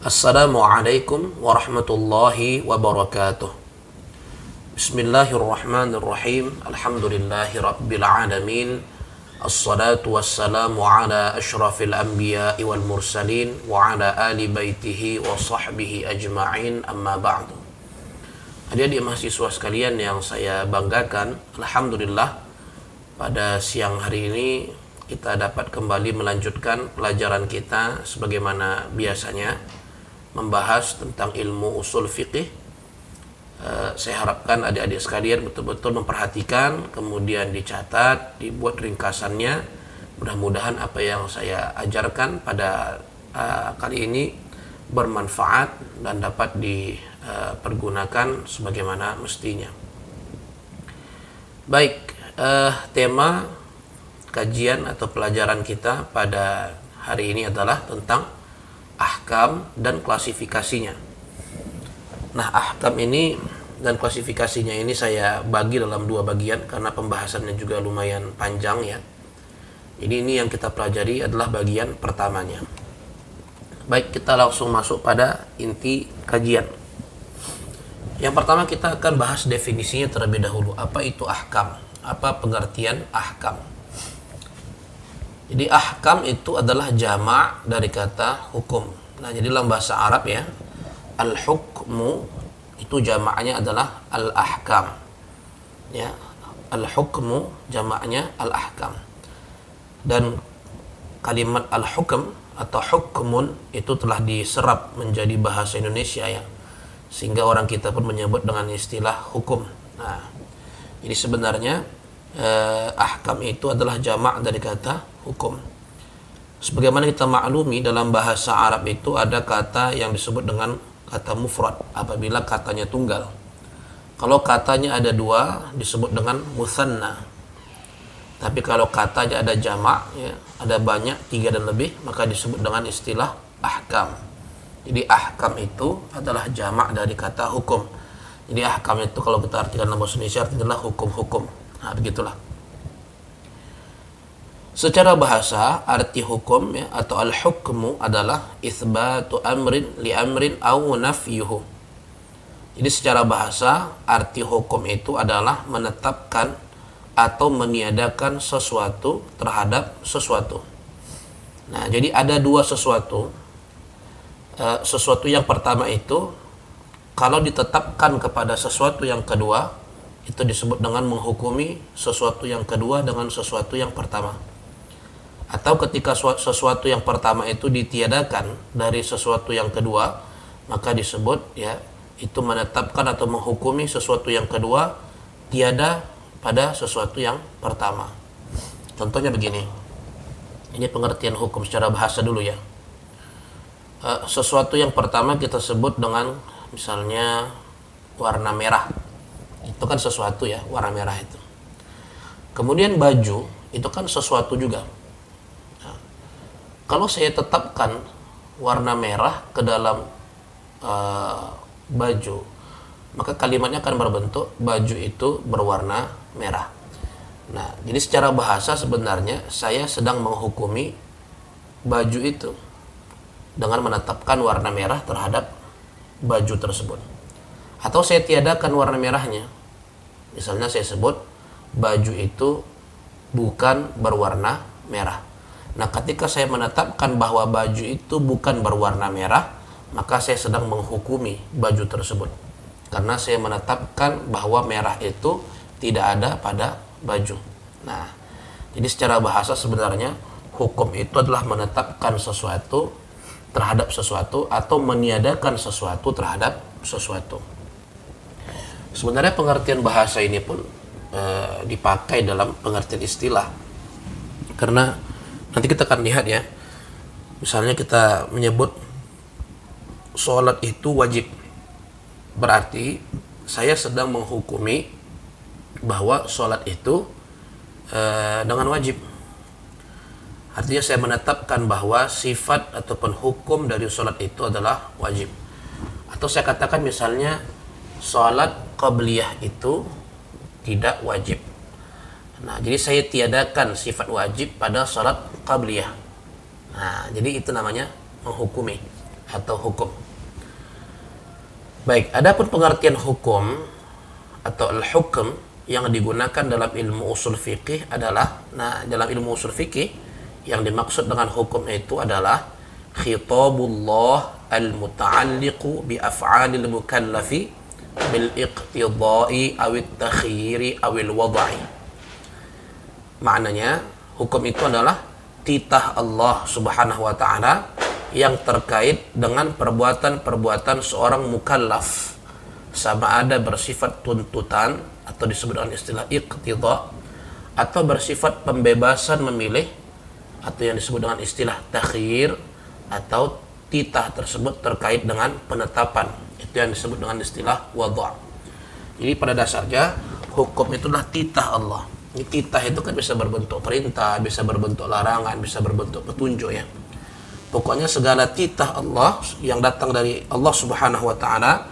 Assalamualaikum warahmatullahi wabarakatuh. Bismillahirrahmanirrahim. Alhamdulillahi rabbil alamin. Assalatu wassalamu ala ashrafil anbiya'i wal mursalin wa ala ali baitihi wa sahbihi ajma'in, amma ba'du. Adik-adik mahasiswa sekalian yang saya banggakan, alhamdulillah pada siang hari ini kita dapat kembali melanjutkan pelajaran kita sebagaimana biasanya, membahas tentang ilmu usul fiqih. Saya harapkan adik-adik sekalian betul-betul memperhatikan, kemudian dicatat, dibuat ringkasannya. Mudah-mudahan apa yang saya ajarkan pada kali ini bermanfaat dan dapat dipergunakan sebagaimana mestinya. Baik, tema kajian atau pelajaran kita pada hari ini adalah tentang ahkam dan klasifikasinya. Nah, ahkam ini dan klasifikasinya ini saya bagi dalam dua bagian karena pembahasannya juga lumayan panjang ya. Jadi ini yang kita pelajari adalah bagian pertamanya. Baik, kita langsung masuk pada inti kajian. Yang pertama kita akan bahas definisinya terlebih dahulu. Apa itu ahkam? Apa pengertian ahkam? Jadi ahkam itu adalah jamak dari kata hukum. Nah, jadi dalam bahasa Arab ya, al-hukmu itu jamaknya adalah al-ahkam. Ya, al-hukmu jamaknya al-ahkam. Dan kalimat al-hukm atau hukmun itu telah diserap menjadi bahasa Indonesia ya. Sehingga orang kita pun menyebut dengan istilah hukum. Nah, jadi sebenarnya ahkam itu adalah jamak dari kata hukum. Sebagaimana kita maklumi dalam bahasa Arab itu ada kata yang disebut dengan kata mufrad apabila katanya tunggal. Kalau katanya ada dua disebut dengan musanna. Tapi kalau katanya ada jamak ya, ada banyak, tiga dan lebih, maka disebut dengan istilah ahkam. Jadi ahkam itu adalah jamak dari kata hukum. Jadi ahkam itu kalau kita artikan dalam bahasa Indonesia adalah hukum-hukum. Nah, begitulah. Secara bahasa, arti hukum ya, atau al-hukmu adalah itsbatu amrin li amrin au nafyuhu. Jadi secara bahasa, arti hukum itu adalah menetapkan atau meniadakan sesuatu terhadap sesuatu. Nah, jadi ada dua sesuatu. Sesuatu yang pertama itu kalau ditetapkan kepada sesuatu yang kedua, itu disebut dengan menghukumi sesuatu yang kedua dengan sesuatu yang pertama. Atau ketika sesuatu yang pertama itu ditiadakan dari sesuatu yang kedua, maka disebut ya itu menetapkan atau menghukumi sesuatu yang kedua tiada pada sesuatu yang pertama. Contohnya begini. Ini pengertian hukum secara bahasa dulu ya. Sesuatu yang pertama kita sebut dengan misalnya warna merah. Itu kan sesuatu ya, warna merah itu. Kemudian baju itu kan sesuatu juga. Nah, kalau saya tetapkan warna merah ke dalam baju, maka kalimatnya akan berbentuk baju itu berwarna merah. Nah, jadi secara bahasa sebenarnya saya sedang menghukumi baju itu dengan menetapkan warna merah terhadap baju tersebut. Atau saya tiadakan warna merahnya. Misalnya saya sebut baju itu bukan berwarna merah. Nah, ketika saya menetapkan bahwa baju itu bukan berwarna merah, maka saya sedang menghukumi baju tersebut. Karena saya menetapkan bahwa merah itu tidak ada pada baju. Nah, jadi secara bahasa sebenarnya hukum itu adalah menetapkan sesuatu terhadap sesuatu atau meniadakan sesuatu terhadap sesuatu. Sebenarnya pengertian bahasa ini pun dipakai dalam pengertian istilah. Karena nanti kita akan lihat ya. Misalnya kita menyebut sholat itu wajib. Berarti saya sedang menghukumi bahwa sholat itu dengan wajib. Artinya saya menetapkan bahwa sifat ataupun hukum dari sholat itu adalah wajib. Atau saya katakan misalnya sholat qabliyah itu tidak wajib. Nah, jadi saya tiadakan sifat wajib pada sholat qabliyah. Nah, jadi itu namanya menghukumi. atau hukum. Baik, adapun pengertian hukum atau al-hukm yang digunakan dalam ilmu usul fikih adalah, dalam ilmu usul fikih yang dimaksud dengan hukum itu adalah khitabullah al-muta'alliqu bi af'alil mukallafi bil iqtidai awit takhiri awil wadai. Maknanya hukum itu adalah titah Allah subhanahu wa ta'ala yang terkait dengan perbuatan-perbuatan seorang mukallaf, sama ada bersifat tuntutan atau disebut dengan istilah iqtida, atau bersifat pembebasan memilih atau yang disebut dengan istilah takhir, atau titah tersebut terkait dengan penetapan, itu yang disebut dengan istilah wada'. Jadi pada dasarnya hukum itulah titah Allah. Ini titah itu kan bisa berbentuk perintah, bisa berbentuk larangan, bisa berbentuk petunjuk ya. Pokoknya segala titah Allah yang datang dari Allah subhanahu wa ta'ala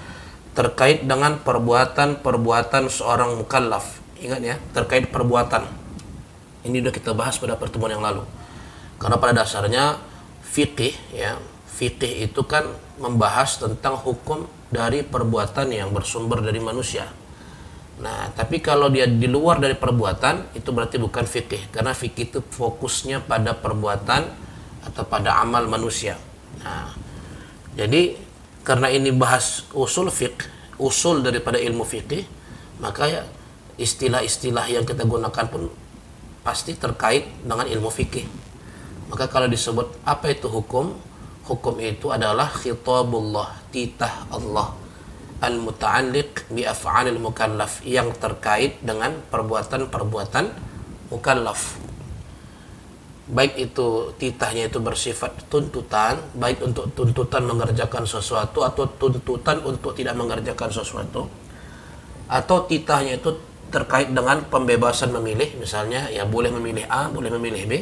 terkait dengan perbuatan-perbuatan seorang mukallaf. Ingat ya, terkait perbuatan. Ini sudah kita bahas pada pertemuan yang lalu. Karena pada dasarnya fikih ya, fikih itu kan membahas tentang hukum dari perbuatan yang bersumber dari manusia. Nah, tapi kalau dia di luar dari perbuatan, itu berarti bukan fikih. Karena fikih itu fokusnya pada perbuatan atau pada amal manusia. Nah, jadi karena ini bahas usul fiqh, usul daripada ilmu fikih, maka ya, istilah-istilah yang kita gunakan pun pasti terkait dengan ilmu fikih. Maka kalau disebut apa itu hukum, hukum itu adalah khitabullah, titah Allah, al-muta'alliq bi af'alil mukallaf, yang terkait dengan perbuatan-perbuatan mukallaf. Baik itu titahnya itu bersifat tuntutan, baik untuk tuntutan mengerjakan sesuatu atau tuntutan untuk tidak mengerjakan sesuatu, atau titahnya itu terkait dengan pembebasan memilih, misalnya ya boleh memilih A, boleh memilih B,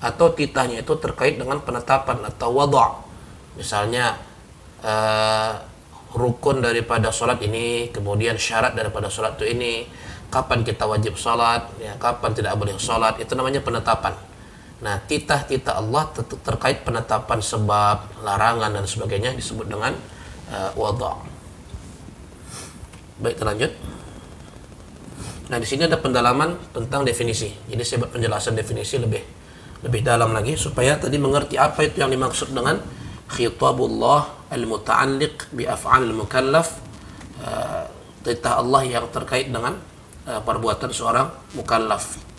atau titahnya itu terkait dengan penetapan atau wada', misalnya rukun daripada sholat ini, kemudian syarat daripada sholat itu ini, kapan kita wajib sholat, ya, kapan tidak boleh sholat, itu namanya penetapan. Nah, titah-titah Allah terkait penetapan sebab, larangan dan sebagainya disebut dengan wada'. Baik, terlanjut. Nah, di sini ada pendalaman tentang definisi. Jadi saya buat penjelasan definisi lebih dalam lagi supaya tadi mengerti apa itu yang dimaksud dengan khitabullah al-muta'alliq bi af'alil mukallaf, titah Allah yang terkait dengan perbuatan seorang mukallaf.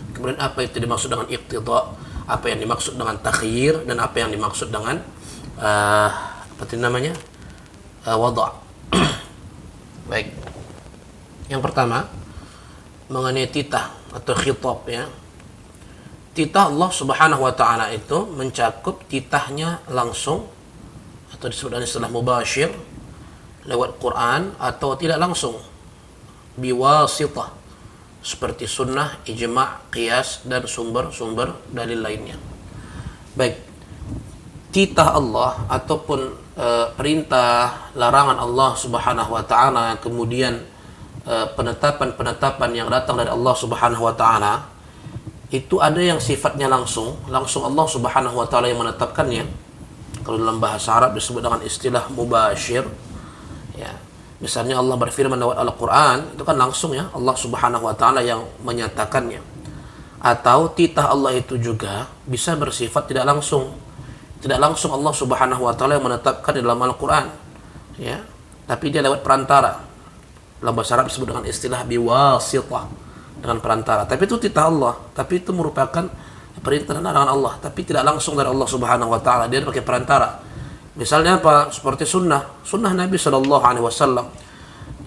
Kemudian apa itu dimaksud dengan iqtida, apa yang dimaksud dengan takhir, dan apa yang dimaksud dengan apa itu namanya wada'. Baik. Yang pertama mengenai titah atau khitab ya. Titah Allah Subhanahu wa taala itu mencakup titahnya langsung atau disebut dengan istilah mubasyir lewat Quran, atau tidak langsung biwasitah seperti sunnah, ijma', qiyas, dan sumber-sumber dalil lainnya. Baik, titah Allah ataupun perintah, larangan Allah Subhanahu wa taala, kemudian penetapan-penetapan yang datang dari Allah Subhanahu wa taala, itu ada yang sifatnya langsung Allah Subhanahu wa taala yang menetapkannya. Kalau dalam bahasa Arab disebut dengan istilah mubasyir. Ya. Misalnya Allah berfirman lewat Al-Quran, itu kan langsung ya, Allah Subhanahu wa ta'ala yang menyatakannya. Atau titah Allah itu juga bisa bersifat tidak langsung. Tidak langsung Allah Subhanahu wa ta'ala yang menetapkan di dalam Al-Quran ya, tapi dia lewat perantara. Dalam bahasa Arab disebut dengan istilah biwasitah, dengan perantara. Tapi itu titah Allah, tapi itu merupakan perintah dan larangan Allah, tapi tidak langsung dari Allah Subhanahu wa ta'ala, dia pakai perantara. Misalnya apa? Seperti sunnah Nabi Sallallahu Alaihi Wasallam.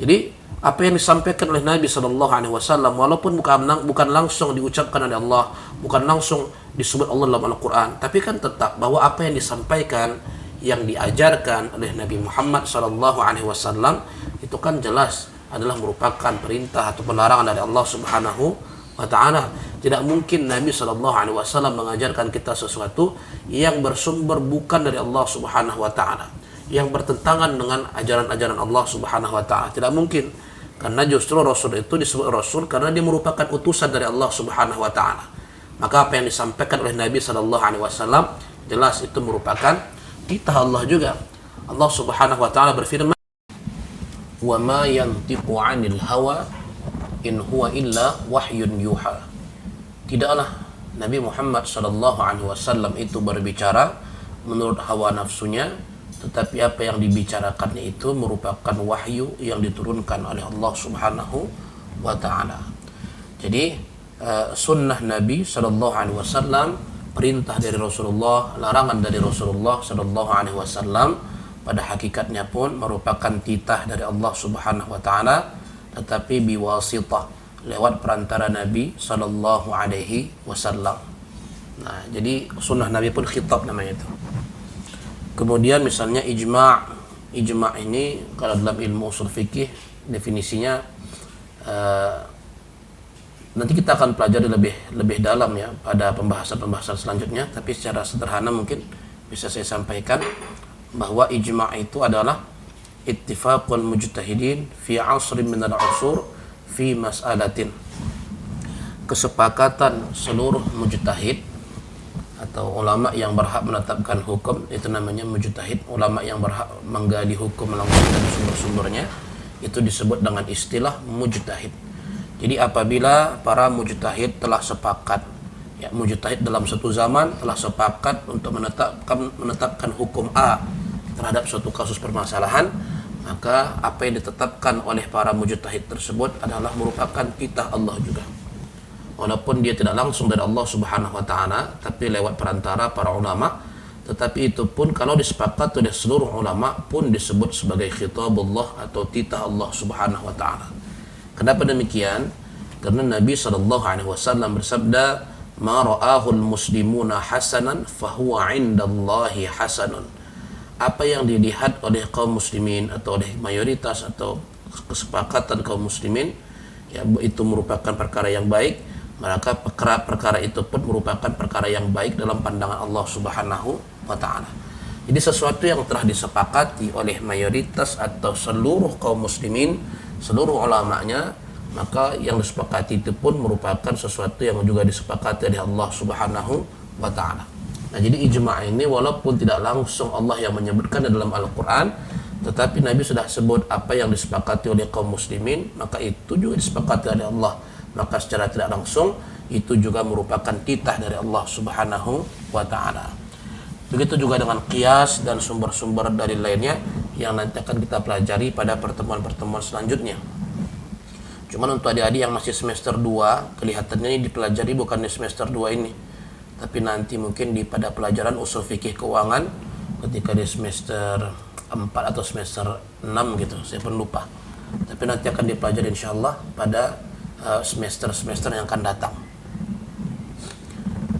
Jadi apa yang disampaikan oleh Nabi Sallallahu Alaihi Wasallam, walaupun bukan langsung diucapkan oleh Allah, bukan langsung disebut Allah dalam Al-Quran, tapi kan tetap bahwa apa yang disampaikan, yang diajarkan oleh Nabi Muhammad Sallallahu Alaihi Wasallam itu kan jelas adalah merupakan perintah atau larangan dari Allah Subhanahu wa ta'ala. Tidak mungkin Nabi SAW mengajarkan kita sesuatu yang bersumber bukan dari Allah Subhanahu wa ta'ala, yang bertentangan dengan ajaran-ajaran Allah Subhanahu wa ta'ala. Tidak mungkin. Karena justru Rasul itu disebut Rasul karena dia merupakan utusan dari Allah Subhanahu wa ta'ala. Maka apa yang disampaikan oleh Nabi SAW jelas itu merupakan titah Allah juga. Allah Subhanahu wa taala berfirman, "Wa ma yantiqu 'anil hawa in huwa illa wahyun yuha." Tidaklah Nabi Muhammad sallallahu alaihi wasallam itu berbicara menurut hawa nafsunya, tetapi apa yang dibicarakannya itu merupakan wahyu yang diturunkan oleh Allah Subhanahu wa taala. Jadi sunnah Nabi sallallahu alaihi wasallam, perintah dari Rasulullah, larangan dari Rasulullah sallallahu alaihi wasallam pada hakikatnya pun merupakan titah dari Allah Subhanahu wa taala, tetapi biwasitah, lewat perantara Nabi sallallahu alaihi wasallam. Nah, jadi sunnah Nabi pun khitab namanya itu. Kemudian misalnya ijma'. Ijma' ini kalau dalam ilmu ushul fikih definisinya nanti kita akan pelajari lebih dalam ya pada pembahasan selanjutnya, tapi secara sederhana mungkin bisa saya sampaikan bahwa ijma' itu adalah ittifaqul mujtahidin fi 'asrin min al-'usur fi mas'alatin, kesepakatan seluruh mujtahid atau ulama yang berhak menetapkan hukum, itu namanya mujtahid. Ulama yang berhak menggali hukum langsung dari sumber-sumbernya itu disebut dengan istilah mujtahid. Jadi apabila para mujtahid telah sepakat, ya mujtahid dalam satu zaman telah sepakat untuk menetapkan hukum A terhadap suatu kasus permasalahan, maka apa yang ditetapkan oleh para mujtahid tersebut adalah merupakan titah Allah juga. Walaupun dia tidak langsung dari Allah Subhanahu wa taala, tapi lewat perantara para ulama, tetapi itu pun kalau disepakati oleh seluruh ulama pun disebut sebagai khitabullah atau titah Allah Subhanahu wa taala. Kenapa demikian? Karena Nabi sallallahu alaihi wasallam bersabda, "Ma ra'ahul muslimuna hasanan fahuwa 'indallahi hasanun." Apa yang dilihat oleh kaum muslimin atau oleh mayoritas atau kesepakatan kaum muslimin, ya itu merupakan perkara yang baik, maka perkara itu pun merupakan perkara yang baik dalam pandangan Allah Subhanahu wa taala. Jadi sesuatu yang telah disepakati oleh mayoritas atau seluruh kaum muslimin, seluruh ulamanya, maka yang disepakati itu pun merupakan sesuatu yang juga disepakati oleh Allah Subhanahu wa taala. Nah, jadi ijma' ini walaupun tidak langsung Allah yang menyebutkan dalam Al-Quran, tetapi Nabi sudah sebut apa yang disepakati oleh kaum muslimin, maka itu juga disepakati oleh Allah. Maka secara tidak langsung itu juga merupakan titah dari Allah Subhanahu wa ta'ala. Begitu juga dengan qiyas dan sumber-sumber dari lainnya yang nanti akan kita pelajari pada pertemuan-pertemuan selanjutnya. Cuman untuk adik-adik yang masih semester 2, kelihatannya ini dipelajari bukan di semester 2 ini, tapi nanti mungkin pada pelajaran usul fikih keuangan ketika di semester 4 atau semester 6 gitu, saya pun lupa. Tapi nanti akan dipelajari insyaallah pada semester-semester yang akan datang.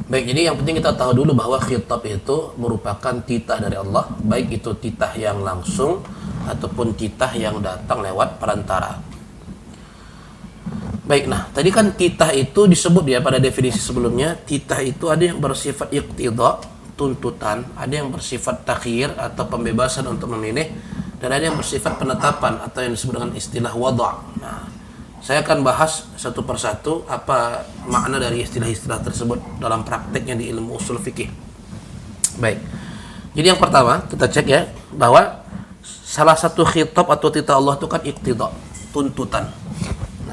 Baik, jadi yang penting kita tahu dulu bahwa khitab itu merupakan titah dari Allah, baik itu titah yang langsung ataupun titah yang datang lewat perantara. Baik, nah tadi kan titah itu disebut ya pada definisi sebelumnya, titah itu ada yang bersifat iqtida, tuntutan, ada yang bersifat takhir atau pembebasan untuk memilih, dan ada yang bersifat penetapan atau yang disebut dengan istilah wada'. Nah, saya akan bahas satu persatu apa makna dari istilah-istilah tersebut dalam prakteknya di ilmu usul fikih. Baik, jadi yang pertama kita cek ya bahwa salah satu khitab atau titah Allah itu kan iqtida, tuntutan.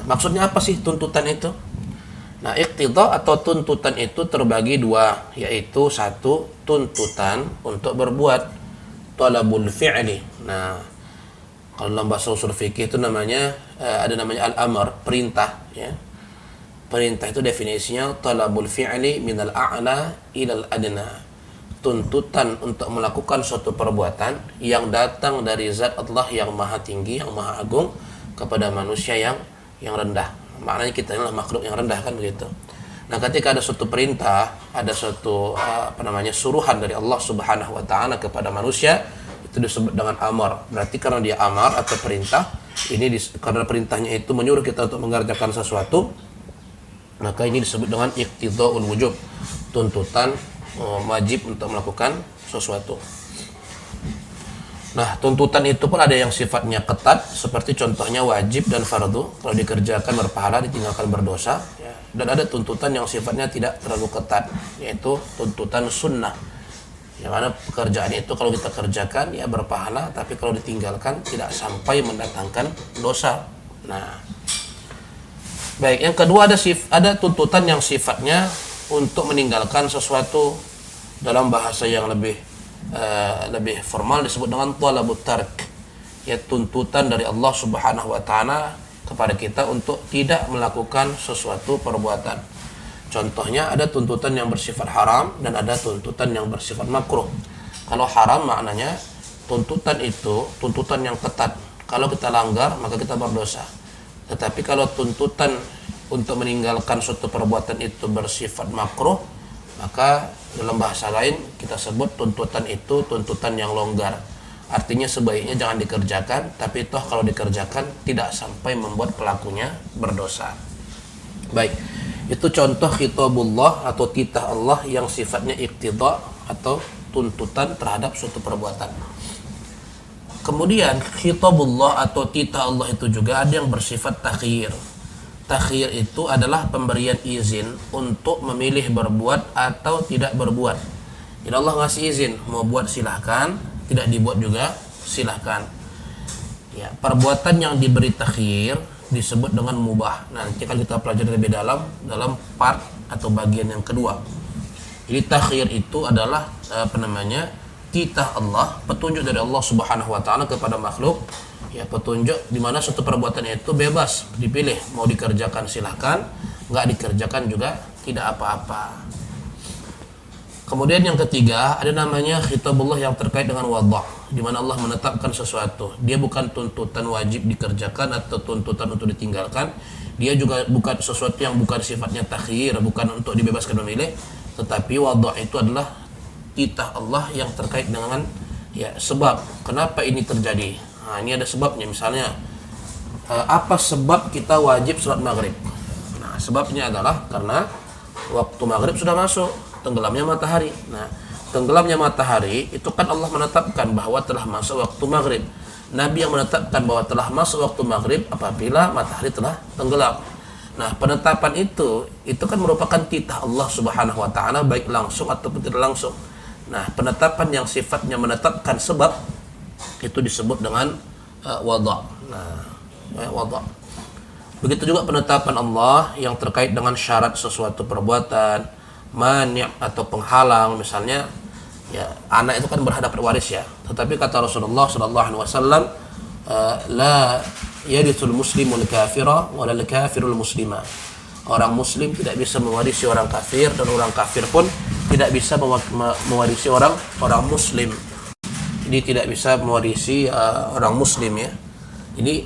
Maksudnya apa sih tuntutan itu? Nah, iqtida atau tuntutan itu terbagi dua, yaitu satu, tuntutan untuk berbuat, talabul fi'li. Nah, kalau dalam bahasa usul fikih itu namanya ada namanya al-amr, perintah ya. Perintah itu definisinya talabul fi'li minal a'la ilal adna. Tuntutan untuk melakukan suatu perbuatan yang datang dari zat Allah yang maha tinggi, yang maha agung kepada manusia yang rendah. Maknanya kita adalah makhluk yang rendah, kan begitu. Nah, ketika ada suatu perintah, ada suatu suruhan dari Allah Subhanahu wa taala kepada manusia, itu disebut dengan amar. Berarti karena dia amar atau perintah, ini karena perintahnya itu menyuruh kita untuk mengerjakan sesuatu, maka ini disebut dengan iqtida'ul wujub, tuntutan wajib untuk melakukan sesuatu. Nah, tuntutan itu pun ada yang sifatnya ketat, seperti contohnya wajib dan fardu, kalau dikerjakan berpahala, ditinggalkan berdosa ya. Dan ada tuntutan yang sifatnya tidak terlalu ketat, yaitu tuntutan sunnah. Yang mana pekerjaan itu kalau kita kerjakan ya berpahala, tapi kalau ditinggalkan tidak sampai mendatangkan dosa. Nah, baik, yang kedua ada tuntutan yang sifatnya untuk meninggalkan sesuatu, dalam bahasa yang lebih formal disebut dengan talabut tark, ya tuntutan dari Allah Subhanahu wa taala kepada kita untuk tidak melakukan sesuatu perbuatan. Contohnya ada tuntutan yang bersifat haram dan ada tuntutan yang bersifat makruh. Kalau haram maknanya tuntutan itu tuntutan yang ketat. Kalau kita langgar maka kita berdosa. Tetapi kalau tuntutan untuk meninggalkan suatu perbuatan itu bersifat makruh, maka dalam bahasa lain kita sebut tuntutan itu tuntutan yang longgar. Artinya sebaiknya jangan dikerjakan, tapi toh kalau dikerjakan tidak sampai membuat pelakunya berdosa. Baik, itu contoh khitabullah atau titah Allah yang sifatnya iqtida atau tuntutan terhadap suatu perbuatan. Kemudian khitabullah atau titah Allah itu juga ada yang bersifat takhir. Takhir itu adalah pemberian izin untuk memilih berbuat atau tidak berbuat. Jadi Allah ngasih izin, mau buat silahkan, tidak dibuat juga silahkan. Ya, perbuatan yang diberi takhir disebut dengan mubah. Nah, nanti akan kita pelajari lebih dalam part atau bagian yang kedua. Jadi takhir itu adalah titah Allah, petunjuk dari Allah Subhanahu wa taala kepada makhluk. Ya, petunjuk di mana suatu perbuatan itu bebas dipilih, mau dikerjakan silahkan, nggak dikerjakan juga tidak apa-apa. Kemudian yang ketiga ada namanya khitabullah yang terkait dengan wada', di mana Allah menetapkan sesuatu. Dia bukan tuntutan wajib dikerjakan atau tuntutan untuk ditinggalkan. Dia juga bukan sesuatu yang bukan sifatnya takhir, bukan untuk dibebaskan memilih, tetapi wada' itu adalah titah Allah yang terkait dengan ya sebab kenapa ini terjadi. Nah, ini ada sebabnya. Misalnya apa sebab kita wajib sholat maghrib? Nah, sebabnya adalah karena waktu maghrib sudah masuk, tenggelamnya matahari. Nah, tenggelamnya matahari itu kan Allah menetapkan bahwa telah masuk waktu maghrib. Nabi yang menetapkan bahwa telah masuk waktu maghrib apabila matahari telah tenggelam. Nah, penetapan itu kan merupakan titah Allah Subhanahu wa taala baik langsung ataupun tidak langsung. Nah, penetapan yang sifatnya menetapkan sebab itu disebut dengan wada'. Nah, wada'. Begitu juga penetapan Allah yang terkait dengan syarat sesuatu perbuatan, mani' atau penghalang. Misalnya ya anak itu kan berhak dapat waris ya, tetapi kata Rasulullah sallallahu alaihi wasallam, la yarithul muslimul kafira wa lal kafirul muslima. Orang muslim tidak bisa mewarisi orang kafir, dan orang kafir pun tidak bisa mewarisi orang muslim. Jadi tidak bisa mewarisi orang muslim ya. Jadi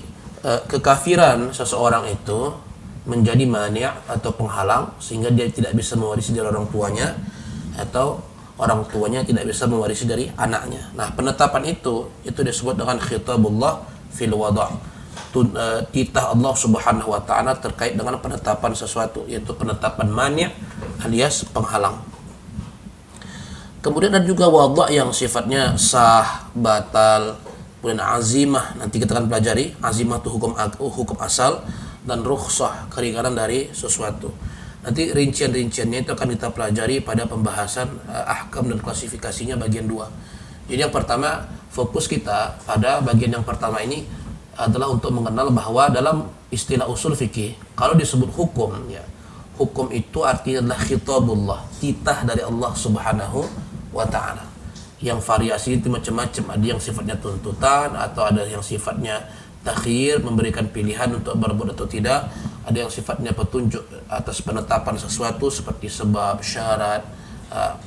kekafiran seseorang itu menjadi mani' atau penghalang sehingga dia tidak bisa mewarisi dari orang tuanya, atau orang tuanya tidak bisa mewarisi dari anaknya. Nah, penetapan itu disebut dengan khitabullah fil wada'. Titah Allah Subhanahu wa taala terkait dengan penetapan sesuatu, yaitu penetapan mani' alias penghalang. Kemudian ada juga wada' yang sifatnya sah, batal, kemudian azimah. Nanti kita akan pelajari azimah itu hukum asal, dan rukhsah keringanan dari sesuatu. Nanti rincian-rinciannya itu akan kita pelajari pada pembahasan ahkam dan klasifikasinya bagian 2. Jadi yang pertama, fokus kita pada bagian yang pertama ini adalah untuk mengenal bahwa dalam istilah usul fikih kalau disebut hukum ya, hukum itu artinya adalah khitabullah, titah dari Allah Subhanahu wa taala. Yang variasi itu macam-macam, ada yang sifatnya tuntutan atau ada yang sifatnya takhir, memberikan pilihan untuk berbuat atau tidak. Ada yang sifatnya petunjuk atas penetapan sesuatu seperti sebab, syarat,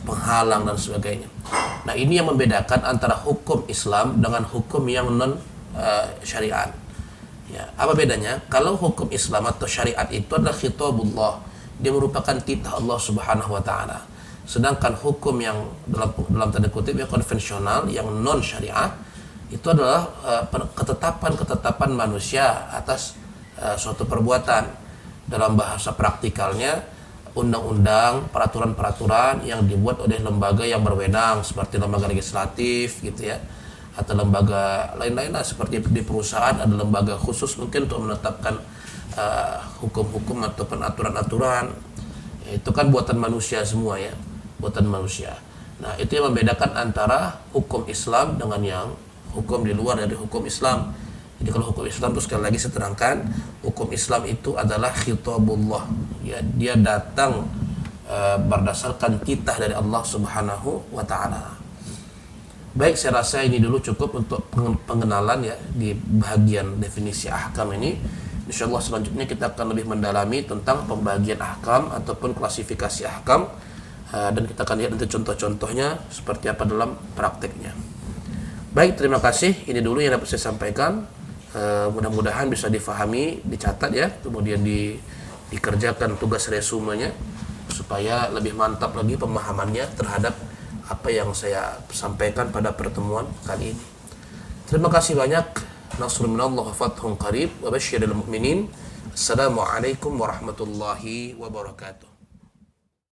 penghalang dan sebagainya. Nah, ini yang membedakan antara hukum Islam dengan hukum yang non syariat. Ya, apa bedanya? Kalau hukum Islam atau syariat itu adalah khitabullah, dia merupakan titah Allah Subhanahu wa taala. Sedangkan hukum yang dalam tanda kutip ya konvensional, yang non syariat, itu adalah ketetapan manusia atas suatu perbuatan. Dalam bahasa praktikalnya, undang-undang, peraturan-peraturan yang dibuat oleh lembaga yang berwenang seperti lembaga legislatif gitu ya, atau lembaga lain-lain lah, seperti di perusahaan ada lembaga khusus mungkin untuk menetapkan hukum-hukum ataupun aturan-aturan. Itu kan buatan manusia semua ya, buatan manusia. Nah, itu yang membedakan antara hukum Islam dengan yang hukum di luar dari hukum Islam. Jadi kalau hukum Islam itu sekali lagi saya terangkan, hukum Islam itu adalah khitabullah. Ya, dia datang berdasarkan titah dari Allah Subhanahu wa taala. Baik, saya rasa ini dulu cukup untuk pengenalan ya di bagian definisi ahkam ini. Insyaallah selanjutnya kita akan lebih mendalami tentang pembagian ahkam ataupun klasifikasi ahkam, dan kita akan lihat nanti contoh-contohnya seperti apa dalam prakteknya. Baik, terima kasih. Ini dulu yang dapat saya sampaikan. Mudah-mudahan bisa difahami, dicatat ya, kemudian dikerjakan tugas resumenya supaya lebih mantap lagi pemahamannya terhadap apa yang saya sampaikan pada pertemuan kali ini. Terima kasih banyak. Nasrun minallah wa fathun qarib wa basyiril mu'minin. Assalamualaikum warahmatullahi wabarakatuh.